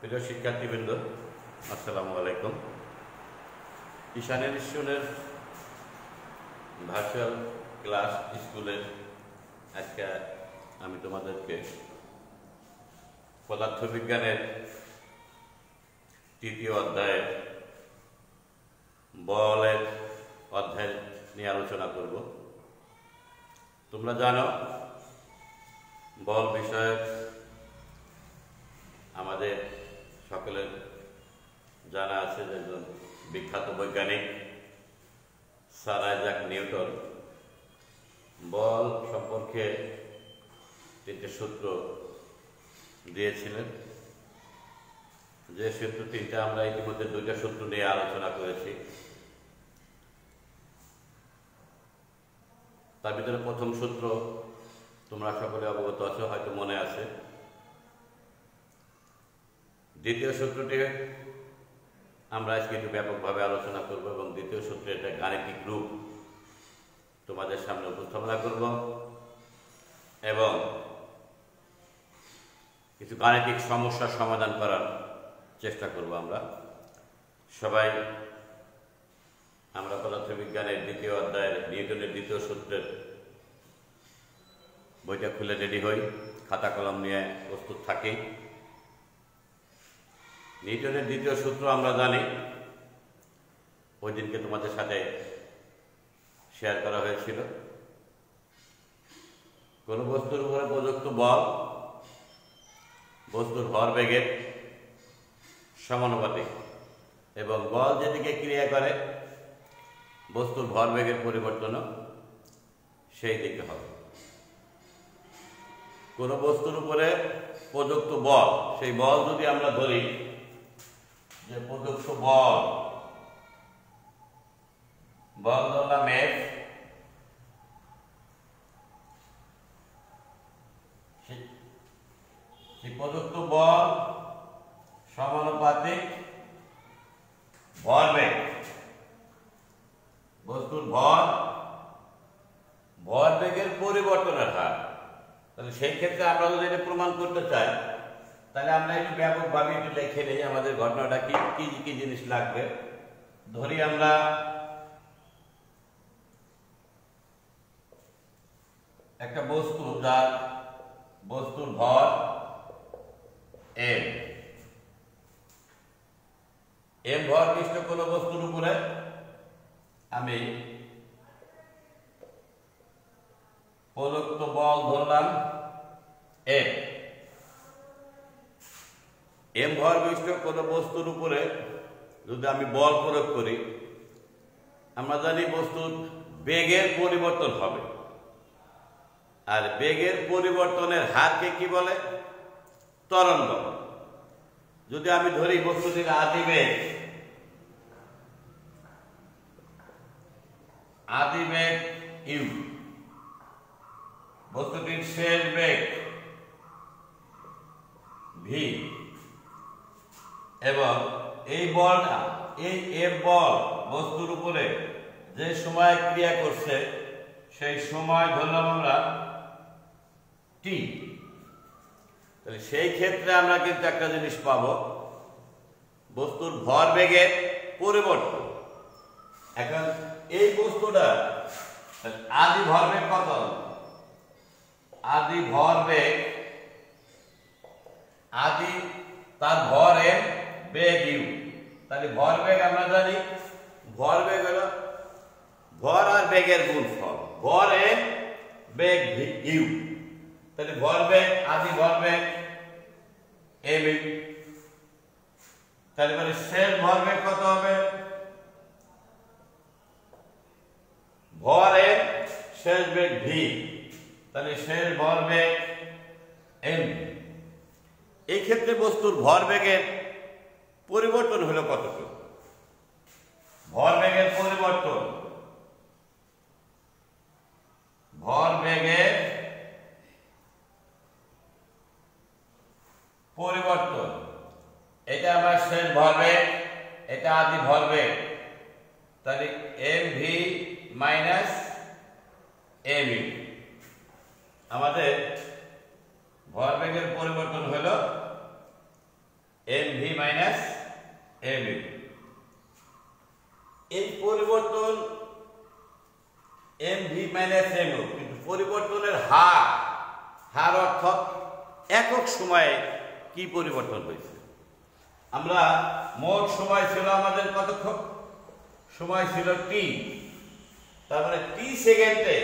প্রিয় শিক্ষার্থীবৃন্দ, আসসালামু আলাইকুম। ঈশান ইনস্টিটিউটের ভার্চুয়াল ক্লাস স্কুলের আজকে আমি তোমাদেরকে পদার্থবিজ্ঞানের তৃতীয় অধ্যায়ের বলের অধ্যায় নিয়ে আলোচনা করব। তোমরা জানো বল বিষয়ে আমাদের সকলের জানা আছে যে একজন বিখ্যাত বৈজ্ঞানিক স্যার আইজাক নিউটন বল সম্পর্কে তিনটে সূত্র দিয়েছিলেন। যে সূত্র তিনটা আমরা ইতিমধ্যে দুইটা সূত্র নিয়ে আলোচনা করেছি। তার ভিতরে প্রথম সূত্র তোমরা সকলে অবগত আছো, হয়তো মনে আছে। দ্বিতীয় সূত্রটি আমরা আজকে একটু ব্যাপকভাবে আলোচনা করব এবং দ্বিতীয় সূত্রে একটা গাণিতিক রূপ তোমাদের সামনে উপস্থাপনা করব এবং কিছু গাণিতিক সমস্যার সমাধান করার চেষ্টা করব। আমরা পদার্থবিজ্ঞানের দ্বিতীয় অধ্যায়ের নিউটনের দ্বিতীয় সূত্রের বইটা খুলে রেডি হই, খাতা কলম নিয়ে প্রস্তুত থাকি। নিউটনের দ্বিতীয় সূত্র আমরা জানি, ওই দিনকে তোমাদের সাথে শেয়ার করা হয়েছিল। কোন বস্তুর উপরে প্রযুক্ত বল বস্তুর ভরবেগের সমানুপাতিক এবং বল যেদিকে ক্রিয়া করে বস্তুর ভরবেগের পরিবর্তনও সেই দিকে হবে। কোন বস্তুর উপরে প্রযুক্ত বল, সেই বল যদি আমরা ধরি যে প্রযুক্ত বল ধরলাম F, সেই প্রযুক্ত বল সমানুপাতিক ভরবেগ, বস্তুর ভরবেগের পরিবর্তনের হার। তাহলে সেই ক্ষেত্রে আমরা যদি এটা প্রমাণ করতে চাই তাহলে আমরা একটু ব্যাপকভাবে একটু লিখে নিই আমাদের ঘটনাটা কি কি জিনিস লাগবে। ধরি আমরা একটা বস্তু, যার বস্তুর ভর m ভর বিশিষ্ট কোন বস্তুর উপরে আমি প্রযুক্ত বল ধরলাম m ভর বিশিষ্ট কোন বস্তুর উপরে যদি আমি বল প্রয়োগ করি, আমরা জানি বস্তুর বেগের পরিবর্তন হবে, আর বেগের পরিবর্তনের হারকে কি বলে? ত্বরণ বলে। যদি আমি ধরি বস্তুটির আদি বেগ u, বস্তুটির শেষ বেগ v, এবং এই বলটা, এই F বল বস্তুর উপরে যে সময় ক্রিয়া করছে সেই সময় ধরলাম আমরা t। তাহলে সেই ক্ষেত্রে আমরা কিন্তু একটা জিনিস পাবো, বস্তুর ভরবেগের পরিবর্তন। এখন এই বস্তুটা আদি ভরবেগ কত? আদি ভরবেগ, আদি তার ভর m, বেগ u। তাহলে ভরবেগ আমরা জানি, ভরবেগ হলো ভর আর বেগের গুণফল, ভর m বেগ u। তাহলে ভরবেগ, আদি ভরবেগ m, তাহলে মানে শেষ ভরবেগ কত হবে? ভর m, শেষ বেগ v, তাহলে শেষ ভরবেগ m। এই ক্ষেত্রে বস্তুর ভরবেগের পরিবর্তন হলো কতটুকু? ভরবেগের পরিবর্তন, ভরবেগের পরিবর্তন, এটা আমার শেষ ভরবেগ, এটা আদি ভরবেগ। তাহলে mv মাইনাস mu, আমাদের ভরবেগের পরিবর্তন হলো m v minus m u. এই পরিবর্তন m v minus m u, কিন্তু পরিবর্তনের হার অর্থাৎ একক সময়ে কি পরিবর্তন হয়েছে। আমরা মোট সময় ছিল আমাদের কতক্ষণ? সময় ছিল টি, তার মানে টি সেকেন্ডে,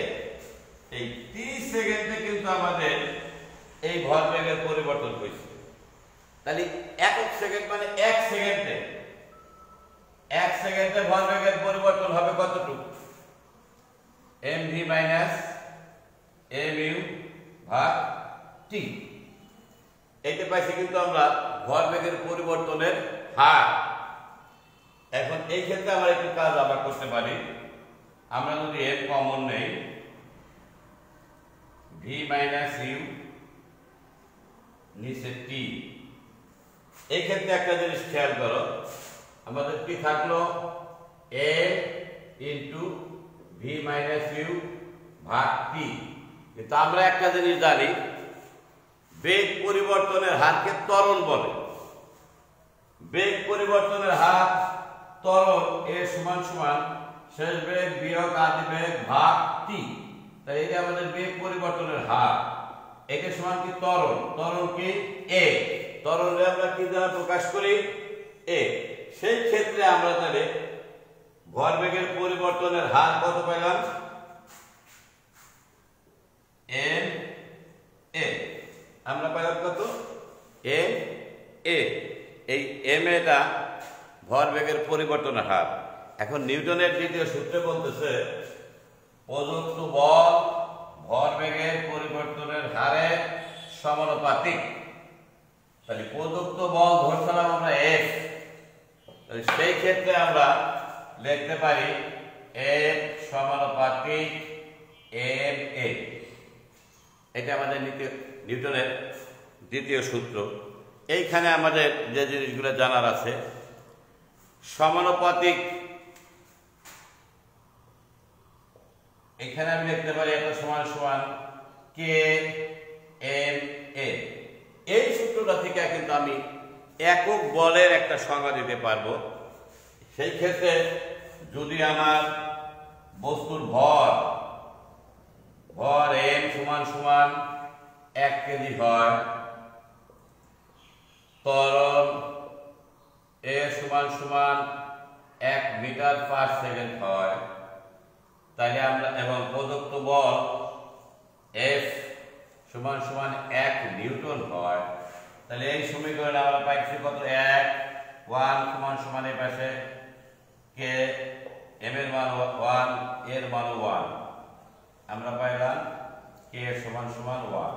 এই টি সেকেন্ডে কিন্তু আমাদের এই ভরবেগের পরিবর্তন হয়েছে। তাহলে একক সেকেন্ড মানে এক সেকেন্ডে ভরবেগের পরিবর্তন হবে কতটুকু? M v minus m u ভাগ টি। এইটা পাইছি কিন্তু আমরা ভরবেগের পরিবর্তনের হার। এখন এই ক্ষেত্রে আমরা একটু কাজ আবার করতে পারি। আমরা যদি এম কমন নেই, ভি মাইনাস ইউ নিচে টি, এই ক্ষেত্রে একটা জিনিস খেয়াল করো, আমাদের কি থাকলো? এ ইন্টু ভি মাইনাস ইউ ভাগ টি। কিন্তু আমরা একটা জিনিস জানি, বেগ পরিবর্তনের হারকে ত্বরণ বলে। বেগ পরিবর্তনের হার ত্বরণ এ সমান সমান শেষ বেগ বিয়োগ আদি বেগ ভাগ টি। তাই এটা আমাদের বেগ পরিবর্তনের হার। এটা সমান কি? ত্বরণ। ত্বরণ কি? এ। ত্বরণে আমরা কি দ্বারা প্রকাশ করি? এ। সেই ক্ষেত্রে আমরা তাহলে ভরবেগের পরিবর্তনের হার কত পেলাম? M A. আমরা পেলাম কত? M A. এই এম এটা ভরবেগের পরিবর্তনের হার। এখন নিউটনের দ্বিতীয় সূত্রে বলতেছে প্রযুক্ত বল ভরবেগের পরিবর্তনের হারে সমানুপাতিক। তাহলে প্রযুক্ত বল ধরছিলাম আমরা এফ, সেই ক্ষেত্রে আমরা লিখতে পারি এফ সমানুপাতিক এম এ। এটা আমাদের নিউটনের দ্বিতীয় সূত্র। এইখানে আমাদের যে জিনিসগুলো জানার আছে, সমানুপাতিক, এখানে আমি লিখতে পারি এটা সমান সমান কে এম এ। এই সূত্রটা থেকে কিন্তু আমি একক বলের একটা সংজ্ঞা দিতে পারবো। সেই ক্ষেত্রে যদি আমার বস্তুর ভর এম সমান সমান 1 কেজি হয়, ত্বরণ এ সমান সমান 1 মিটার পার সেকেন্ড হয়, তাহলে আমরা, এবং প্রদত্ত বল এফ সমান সমান 1 নিউটন হয়, তাহলে এই সমীকরণে আমরা পাইছি কত? 1 সমান সমান এই পাশে কে, এম এর মান 1, এর মান 1, আমরা পাইলাম কে সমান সমান 1,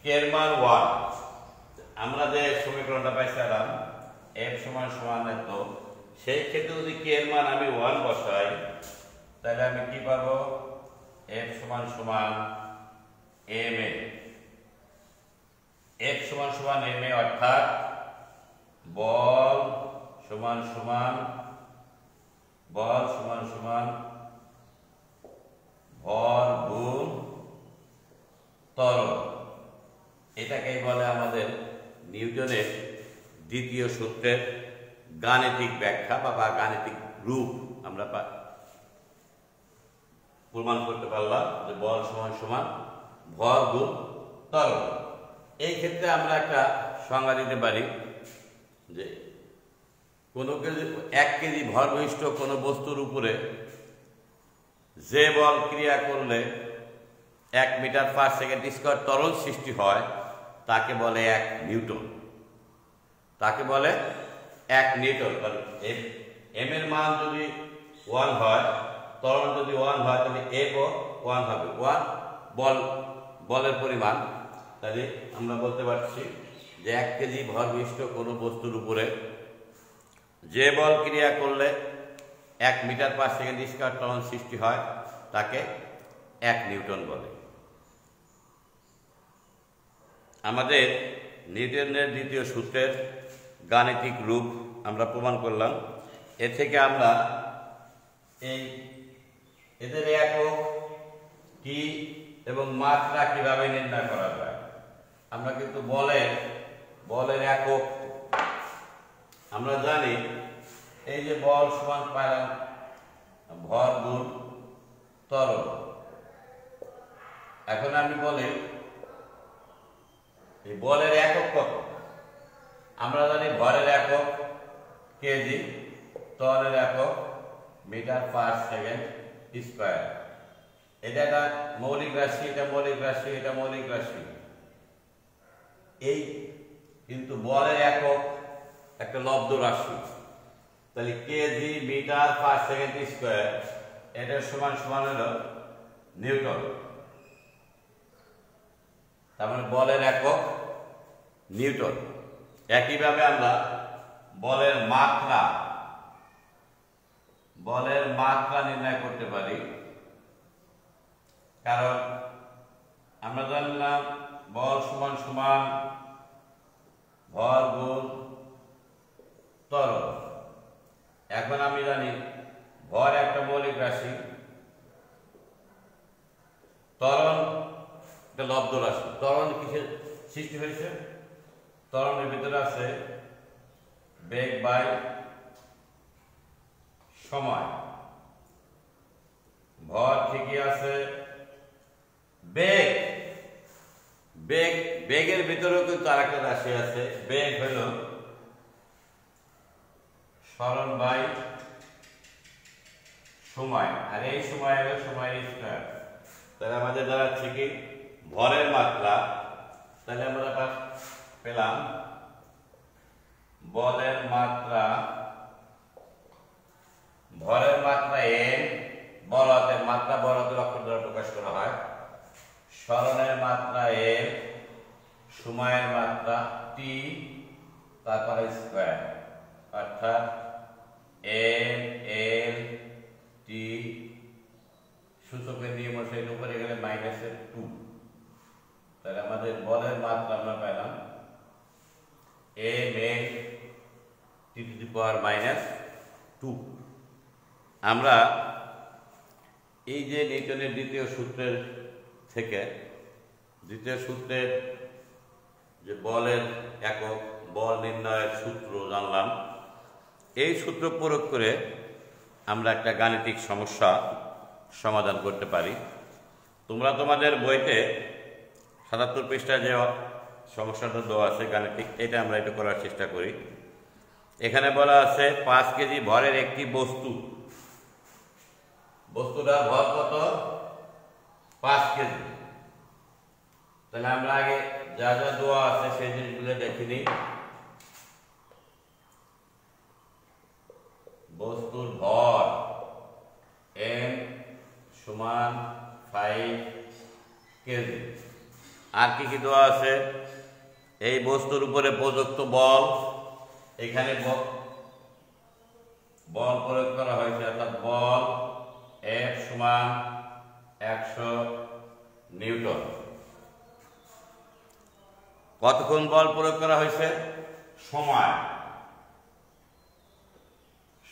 কে এর মান 1। আমরা যে সমীকরণটা পাইছিলাম এফ সমান সমান এত, সেই ক্ষেত্রে যদি কে এর মান আমি 1 বসাই, তাহলে আমি কি পাবো? এফ সমান সমান এম এ। এফ সমান সমান এম এ, অর্থাৎ বল সমান সমান ভর গুণ ত্বরণ। এটাকেই বলে আমাদের নিউটনের দ্বিতীয় সূত্রের গাণিতিক ব্যাখ্যা বা গাণিতিক রূপ। আমরা প্রমাণ করতে পারলাম যে বল সমান সমান ভর গুণ ত্বরণ। এই ক্ষেত্রে আমরা একটা সংজ্ঞা দিতে পারি যে কোনো 1 কেজি ভরবিশিষ্ট কোনো বস্তুর উপরে যে বল ক্রিয়া করলে 1 মিটার পার সেকেন্ড স্কয়ার ত্বরণ সৃষ্টি হয়, তাকে বলে 1 নিউটন। তাকে বলে 1 নিউটন। এম এর মান যদি 1 হয়, ত্বরণ যদি 1 হয়, তাহলে এফ ও 1 হবে। 1 বলের পরিমাণ। তাহলে আমরা বলতে পারছি যে 1 কেজি ভরবিশিষ্ট কোনো বস্তুর উপরে যে বল ক্রিয়া করলে 1 মিটার পার সেকেন্ড স্কয়ার ত্বরণ সৃষ্টি হয়, তাকে 1 নিউটন বলে। আমাদের নিউটনের দ্বিতীয় সূত্রের গাণিতিক রূপ আমরা প্রমাণ করলাম। এ থেকে আমরা এদের একক কি এবং মাত্রা কিভাবে নির্ণয় করা যায়। আমরা কিন্তু বলের একক আমরা জানি, এই যে বল সমান পাইলাম ভর গুণ ত্বরণ। এখন আমি বলি এই বলের একক কত? আমরা জানি ভরের একক কেজি, ত্বরণের একক মিটার পার সেকেন্ড স্কয়ার। এটা একটা মৌলিক রাশি, এটা মৌলিক রাশি, এটা মৌলিক রাশি। এই কিন্তু বলের একক একটা লব্ধ রাশি, তাহলে kg metre per second square এটার সমান সমান হলো নিউটন। তার মানে বলের একক নিউটন। একইভাবে আমরা বলের মাত্রা নির্ণয় করতে পারি, কারণ আমরা জানলাম বল সমান সমান ভর গুণ ত্বরণ। এখন আমি জানি ভর একটা মৌলিক রাশি, ত্বরণ একটা লব্ধ রাশি। ত্বরণ কিসের সৃষ্টি হয়েছে? ত্বরণের ভিতরে আছে বেগ বাই সময়। ভর ঠিকই আছে, বেগের ভিতরেও কিন্তু আরেকটা রাশি আছে। বেগ হল সরণ বাই সময়, আর এই সময় হলো সময় স্কয়ার। তাহলে আমাদের দাঁড়াচ্ছে কি ভরের মাত্রা, তাহলে আমরা পেলাম বলের মাত্রা, ভরের মাত্রা এম, বল হাতের মাত্রা বড় হাতের অক্ষর দ্বারা প্রকাশ করা হয়, সরণের মাত্রা এম, সময়ের মাত্রা টি, তারপরে স্কয়ার, অর্থাৎ এম এল টি। সূচকের নিয়ম অনুসারে উপরে গেলে মাইনাসের 2। তাহলে আমাদের বলের মাত্রা আমরা পেলাম M L T to the পাওয়ার -2। আমরা এই যে নিউটনের দ্বিতীয় সূত্রের থেকে, দ্বিতীয় সূত্রের যে বলের একক, বল নির্ণয়ের সূত্র জানলাম। এই সূত্র প্রয়োগ করে আমরা একটা গাণিতিক সমস্যা সমাধান করতে পারি। তোমরা তোমাদের বইতে ৭৭ পৃষ্ঠায় যে সমস্যাটা দেওয়া আছে গাণিতিক, এটা আমরা একটু করার চেষ্টা করি। এখানে বলা আছে 5 কেজি ভরের একটি বস্তুটার ভর কত? 5 কেজি। তাহলে আমরা আগে যা যা দেওয়া আছে সেই জিনিসগুলো দেখে নিই। বস্তুর ভর m সমান 5 কেজি। আর কি কি দেওয়া আছে? এই বস্তুর উপরে প্রযুক্ত বল, এখানে বল প্রয়োগ করা হয়েছে, অর্থাৎ বল F সমান 100 নিউটন। কতক্ষণ বল প্রয়োগ করা হয়েছে?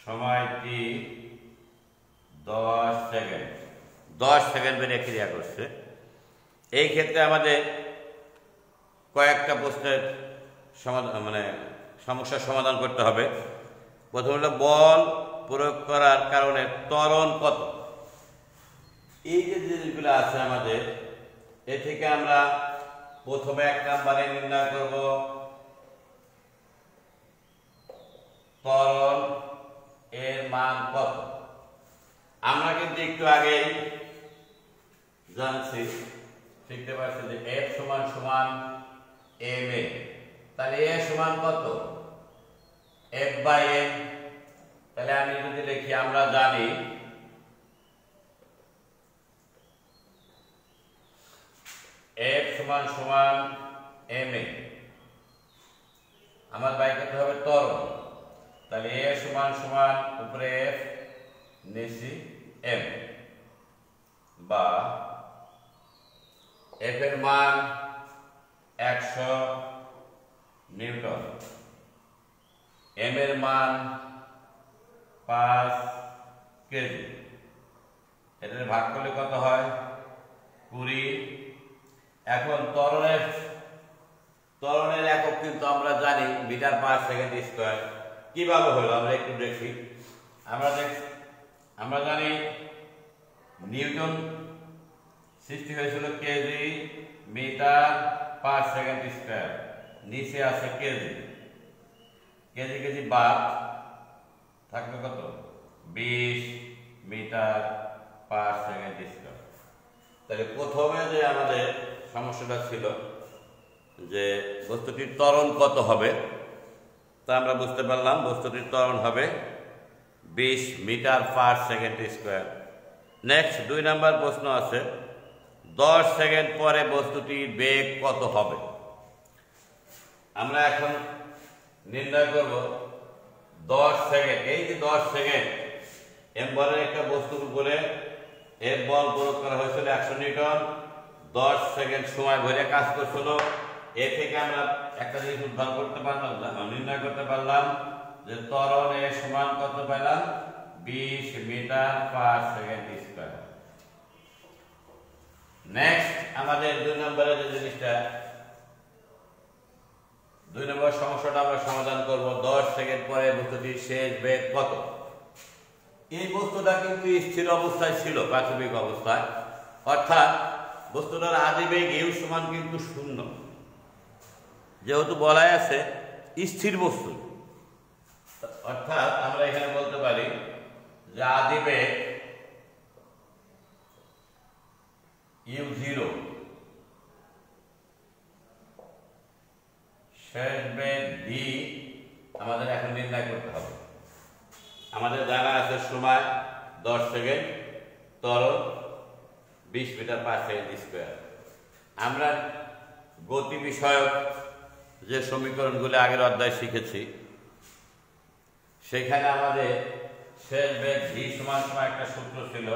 সময়টি 10 সেকেন্ড। 10 সেকেন্ড বেড়ে ক্রিয়া করছে। এই ক্ষেত্রে আমাদের কয়েকটা প্রশ্নের সমাধান, সমস্যার সমাধান করতে হবে। প্রথম হলো বল প্রয়োগ করার কারণে ত্বরণ কত। এই যে জিনিসগুলো আছে আমাদের, এ থেকে আমরা প্রথমে 1 নম্বরে নির্ণয় করব ত্বরণ এর মান কত। আমরা কিন্তু একটু আগেই জানছি, শিখতে পারছি যে F সমান সমান ma। তাহলে a সমান কত? F by m। তাহলে আমি যদি লিখি, আমরা জানি F সমান সমান ma, আমার বাই করতে হবে ত্বরণ। তাহলে a সমান সমান উপরে F নিচে m, বা F এর মান 100 নিউটন, m এর মান 5 কেজি। এটার ভাগ করলে কত হয়? 20। এখন ত্বরণের ত্বরণের একক কিন্তু আমরা জানি মিটার পার সেকেন্ড স্কয়ার। কিভাবে হলো আমরা একটু দেখি। আমরা জানি নিউটন সৃষ্টি হয়েছিল kg metre per second square, নিচে আছে কেজি, কেজি কেজি বাদ থাকবে কত 20 মিটার পার সেকেন্ড স্কয়ার। তাহলে প্রথমে যে আমাদের সমস্যাটা ছিল যে বস্তুটির ত্বরণ কত হবে, তা আমরা বুঝতে পারলাম বস্তুটির ত্বরণ হবে 20 metre per second square. Next 2 নম্বর প্রশ্ন আছে 10 সেকেন্ড পরে বস্তুটির বেগ কত হবে। আমরা এখন নির্ণয় করব 10 সেকেন্ড। এই যে 10 সেকেন্ড এম বলের একটা বস্তুর উপরে এর বল প্রয়োগ করা হয়েছিল 100 নিউটন, 10 সেকেন্ড সময় ধরে কাজ করছিল। এ থেকে আমরা একটা জিনিস উদ্ধার করতে পারলাম, নির্ণয় করতে পারলাম যে ত্বরণ এর সমান কত পেলাম 20 metre per second square. Next আমাদের 2 নম্বরে যে জিনিসটা 2 নম্বর সমস্যাটা আমরা সমাধান করব 10 সেকেন্ড পরে বস্তুটির শেষ বেগ কত। এই বস্তুটা কিন্তু স্থির অবস্থায় ছিল প্রাথমিক অবস্থায়, অর্থাৎ বস্তুটার আদি বেগ ইউ সমান কিন্তু 0, যেহেতু বলাই আছে স্থির বস্তু, অর্থাৎ আমরা এখানে বলতে পারি যে আদি বেগ u0, শেষ বেগ v আমাদের এখন নির্ণয় করতে হবে। আমাদের জানা আছে সময় 10 সেকেন্ড, ত্বরণ 20 মিটার পার সেকেন্ড স্কয়ার। আমরা গতি বিষয়ক যে সমীকরণগুলো আগের অধ্যায়ে শিখেছি সেখানে আমাদের শেষ বেগ v সমান একটা সূত্র ছিল,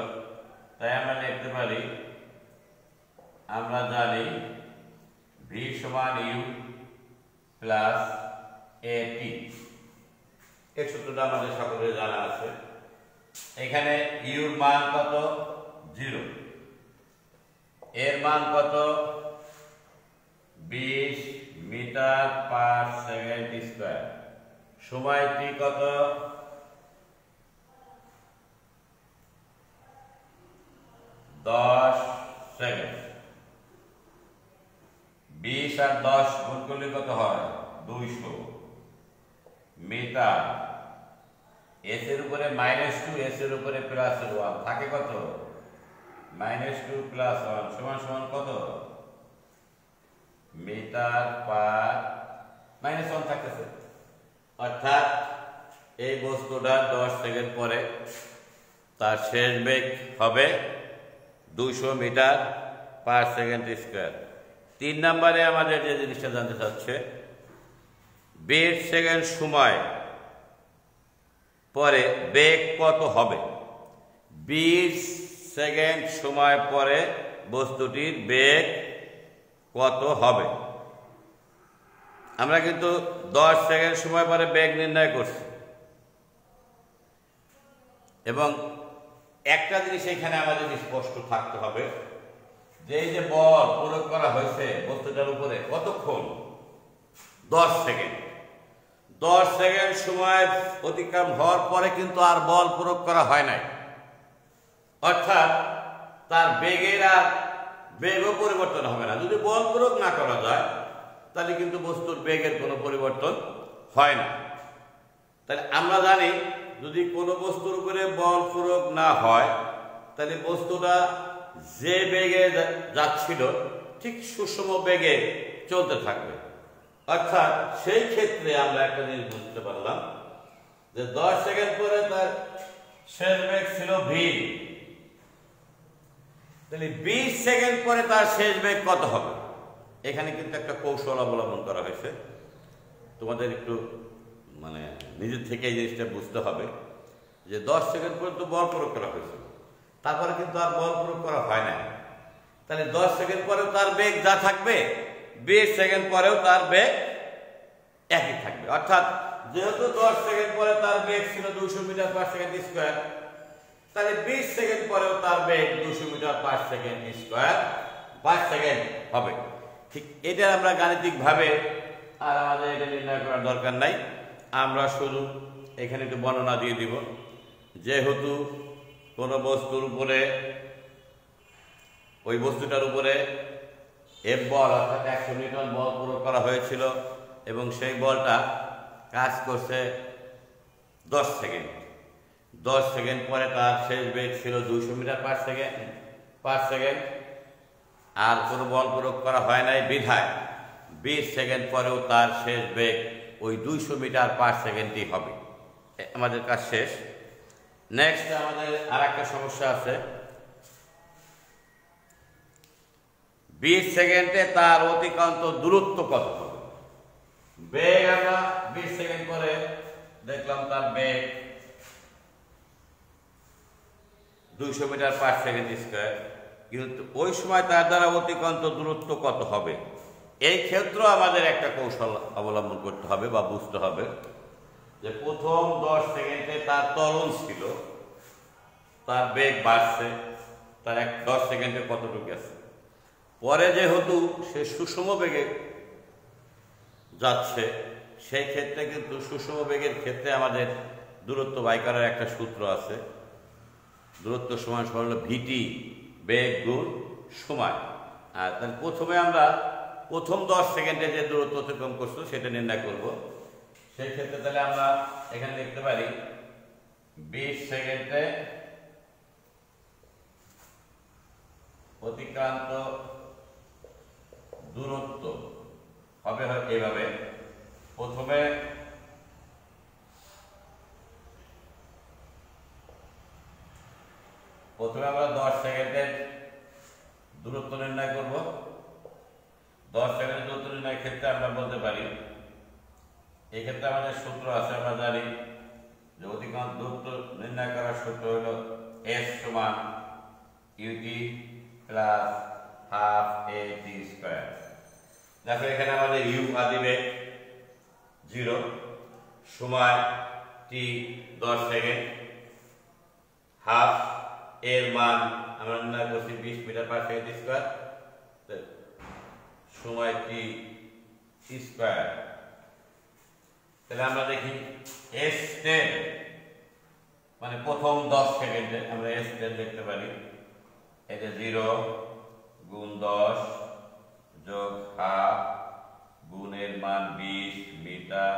তাই আমরা লিখতে পারি, আমরা জানি v সমান u প্লাস at। এই সূত্রটা আমাদের সকলের জানা আছে। এখানে ইউর মান কত 0, এর মান কত 20 মিটার পার সেকেন্ড স্কয়ার, সময়টি কত 10 সেকেন্ড। 20 আর 10 গুণ করলে কত হয় 200 মিটার। এস এর উপরে -2, এস এর উপরে +1 থাকে কত -2 + 1 সমান সমান কত মিটার পার -1 থাকতেছে। অর্থাৎ এই বস্তুটা 10 সেকেন্ড পরে তার শেষ বেগ হবে 200 মিটার পার সেকেন্ড স্কয়ার। 3 নম্বরে আমাদের যে জিনিসটা জানতে চাচ্ছে 20 সেকেন্ড সময় পরে বেগ কত হবে। 20 সেকেন্ড সময় পরে বস্তুটির বেগ কত হবে। আমরা কিন্তু 10 সেকেন্ড সময় পরে বেগ নির্ণয় করছি, এবং একটা জিনিস এখানে আমাদের স্পষ্ট থাকতে হবে যে এই যে বল প্রয়োগ করা হয়েছে বস্তুটার উপরে কতক্ষণ 10 সেকেন্ড। 10 সেকেন্ড সময় অতিক্রম হওয়ার পরে কিন্তু আর বল প্রয়োগ করা হয় নাই, অর্থাৎ তার বেগের আর বেগও পরিবর্তন হবে না। যদি বল প্রয়োগ না করা যায় তাহলে কিন্তু বস্তুর বেগের কোনো পরিবর্তন হয় না। তাহলে আমরা জানি যদি কোনো বস্তুর উপরে বল প্রয়োগ না হয় তাহলে বস্তুটা যে বেগে যাচ্ছিল ঠিক সুষম বেগে চলতে থাকবে। অর্থাৎ সেই ক্ষেত্রে আমরা একটা জিনিস বুঝতে পারলাম যে 10 সেকেন্ড পরে তার শেষ বেগ ছিল v, তাহলে 20 সেকেন্ড পরে তার শেষ বেগ কত হবে। এখানে কিন্তু একটা কৌশল অবলম্বন করা হয়েছে, তোমাদের একটু নিজের থেকে এই জিনিসটা বুঝতে হবে যে 10 সেকেন্ড পর্যন্ত বল প্রয়োগ করা হয়েছে, তারপরে কিন্তু আর বল প্রয়োগ করা হয় না। তাহলে 10 সেকেন্ড পরেও তার বেগ যা থাকবে 20 সেকেন্ড পরেও তার বেগ একই থাকবে। অর্থাৎ যেহেতু 10 সেকেন্ড পরে তার বেগ ছিল 200 মিটার পার সেকেন্ড স্কয়ার, তাহলে 20 সেকেন্ড পরেও তার বেগ 200 metre per second square per second হবে। ঠিক এটা আমরা গাণিতিকভাবে আর আমাদের এটা নির্ণয় করার দরকার নাই। আমরা শুধু এখানে একটু বর্ণনা দিয়ে দিব। যেহেতু কোনো বস্তুর উপরে, ওই বস্তুটার উপরে এফ বল অর্থাৎ 100 নিউটন বল প্রয়োগ করা হয়েছিল এবং সেই বলটা কাজ করছে 10 সেকেন্ড। 10 সেকেন্ড পরে তার শেষ বেগ ছিল 200 মিটার পার সেকেন্ড। আর কোনো বল প্রয়োগ করা হয় নাই বিধায় 20 সেকেন্ড পরেও তার শেষ বেগ ওই 200 মিটার পার সেকেন্ডই হবে। আমাদের কাজ শেষ। নেক্সট আমাদের আর একটা সমস্যা আছে। 20 সেকেন্ডে তার অতিক্রান্ত দূরত্ব কত হবে? বেগ আমরা 20 সেকেন্ড পরে দেখলাম তার বেগ 200 মিটার পার সেকেন্ড স্কয়ার, কিন্তু ওই সময় তার দ্বারা অতিক্রান্ত দূরত্ব কত হবে? এই ক্ষেত্রে আমাদের একটা কৌশল অবলম্বন করতে হবে বা বুঝতে হবে যে প্রথম 10 সেকেন্ডে তার ত্বরণ ছিল, তার বেগ বাড়ছে, তার 10 সেকেন্ডে কতটুকু আছে। পরে যেহেতু সে সুষম বেগে যাচ্ছে, সেই ক্ষেত্রে কিন্তু সুষম বেগের ক্ষেত্রে আমাদের দূরত্ব বাই করার একটা সূত্র আছে। দূরত্ব সমান হলো ভিটি, বেগ গুণ সময়। আর তাহলে প্রথমে আমরা প্রথম 10 সেকেন্ডে যে দূরত্ব অতিক্রম করছো সেটা নির্ণয় করব। সেই ক্ষেত্রে তাহলে আমরা এখানে লিখতে পারি 20 সেকেন্ডে অতিক্রান্ত দূরত্ব হবে এইভাবে। প্রথমে আমরা 10 সেকেন্ডের দূরত্ব নির্ণয় করব। 10 সেকেন্ডের দূরত্ব নির্ণয়ের ক্ষেত্রে আমরা বলতে পারি, এই ক্ষেত্রে আমাদের সূত্র আছে, আমরা জানি যে অতিক্রান্ত দূরত্ব নির্ণয় করার সূত্র হলো s সমান ut plus half a t square. দেখো এখানে আমাদের u দিবে 0, সময় t 10 সেকেন্ড, হাফ এর মান আমরা নির্ণয় করছি 20 মিটার পার সেকেন্ড স্কয়ার, সময় t স্কয়ার। তাহলে আমরা দেখি s10 মানে প্রথম 10 সেকেন্ডে আমরা s10 লিখতে পারি। এটা 0 গুণ 10 যোগ হাফ গুণের মান 20 মিটার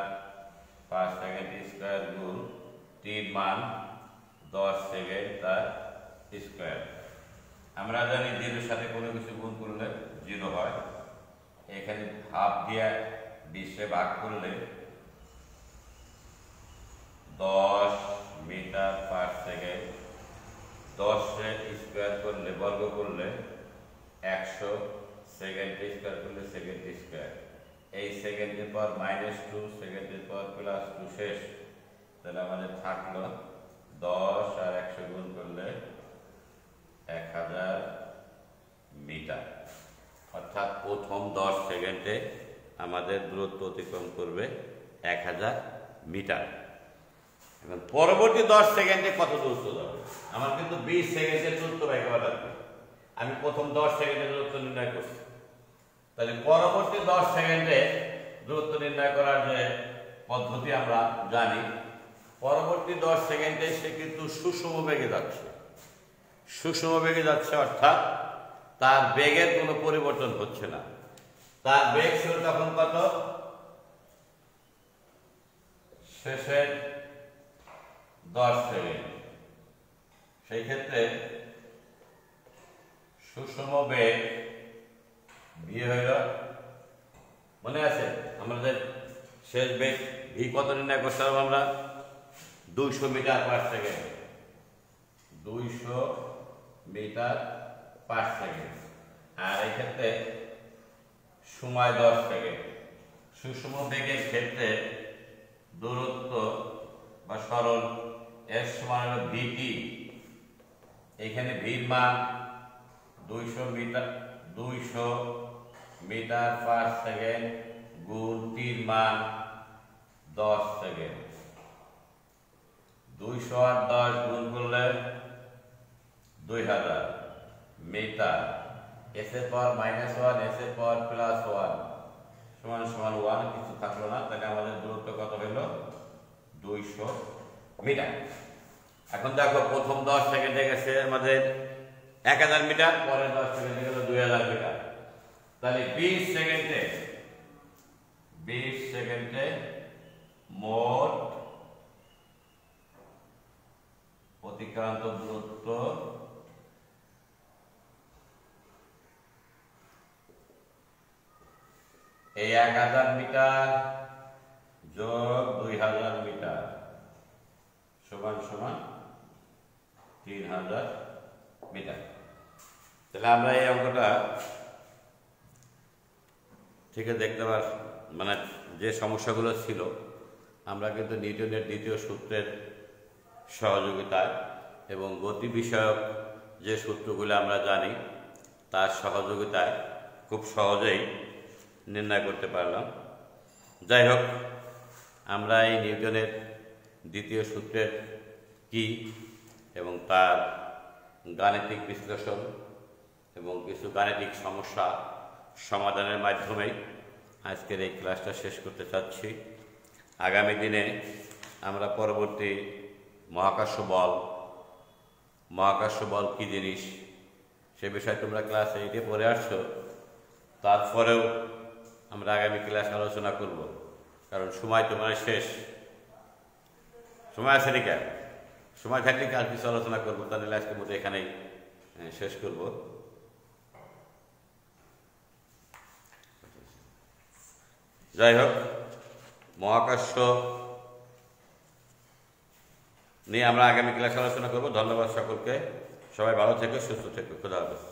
পার সেকেন্ড স্কয়ার গুণ টির মান 10 সেকেন্ড তার স্কয়ার। আমরা জানি 0 এর সাথে কোনো কিছু গুণ করলে 0 হয়। এখানে হাফ দিয়ে 20 এ ভাগ করলে 10 মিটার পার সেকেন্ড, 10 এ স্কয়ার করলে বর্গ করলে 100, সেকেন্ড স্কয়ার করলে সেকেন্ড স্কয়ার। এই সেকেন্ডের পর -2, সেকেন্ডের পর +2 শেষ। তাহলে আমাদের থাকলো 10 আর 100 গুণ করলে 1000 মিটার। অর্থাৎ প্রথম 10 সেকেন্ডে আমাদের দূরত্ব অতিক্রম করবে 1000 মিটার। এখন পরবর্তী 10 সেকেন্ডে কত দূরত্ব যাবে? আমার কিন্তু 20 সেকেন্ডের দূরত্ব বের করা লাগবে। আমি প্রথম 10 সেকেন্ডের দূরত্ব নির্ণয় করছি, তাহলে পরবর্তী 10 সেকেন্ডে দূরত্ব নির্ণয় করার যে পদ্ধতি আমরা জানি, পরবর্তী 10 সেকেন্ডে সে কিন্তু সুষম বেগে যাচ্ছে। সুষম বেগে যাচ্ছে অর্থাৎ তার বেগের কোনো পরিবর্তন হচ্ছে না। তার বেগ ছিল তখন কত? শেষের 10 সেকেন্ড। সেই ক্ষেত্রে সুষম বেগ ভি হইল, মনে আছে আমাদের শেষ বেগ ভি কত নির্ণয় করতে হবে? আমরা 200 metre per second, 200 metre per second. আর এই ক্ষেত্রে সময় 10 সেকেন্ড। সুষম বেগের ক্ষেত্রে দূরত্ব বা সরল এর সমান হলো ভিটি। এখানে ভির মান 200 মিটার পার সেকেন্ড গুণ টির মান 10 সেকেন্ড। 200 আর 10 গুণ করলে 2000 মিটার। এস এর পাওয়ার -1 এস এর পাওয়ার +1 সমান সমান 1, কিছু থাকলো না, তাহলে আমাদের দূরত্ব কত হলো 200 মিটার। এখন দেখো প্রথম 10 সেকেন্ডে গেছে আমাদের 1000 মিটার, পরের 10 সেকেন্ডে গেল 2000 মিটার। তাহলে 20 সেকেন্ডে মোট অতিক্রান্ত দূরত্ব এই 1000 মিটার যোগ 2000 মিটার সমান সমান 3000 মিটার। তাহলে আমরা এই অঙ্কটা ঠিক দেখতে পার, মানে যে সমস্যাগুলো ছিল আমরা কিন্তু নিউটনের দ্বিতীয় সূত্রের সহযোগিতায় এবং গতি বিষয়ক যে সূত্রগুলো আমরা জানি তার সহযোগিতায় খুব সহজেই নির্ণয় করতে পারলাম। যাই হোক, আমরা এই নিউটনের দ্বিতীয় সূত্রের কি এবং তার গাণিতিক বিশ্লেষণ এবং কিছু গাণিতিক সমস্যা সমাধানের মাধ্যমেই আজকের এই ক্লাসটা শেষ করতে চাচ্ছি। আগামী দিনে আমরা পরবর্তী মহাকাশ বল কী জিনিস সে বিষয়ে তোমরা ক্লাস 8-এ পড়ে আসছো, তারপরেও আমরা আগামী ক্লাস আলোচনা করব, কারণ সময় তোমার শেষ। সময় আছে নাকি? সময় থাকলে কাল কিছু আলোচনা করবো, তাহলে আজকের মতো এখানেই শেষ করব। যাই হোক, মহাকাশ নিয়ে আমরা আগামী ক্লাসে আলোচনা করব। ধন্যবাদ সকলকে, সবাই ভালো থেকো, সুস্থ থেকো, খোদা হাফেজ।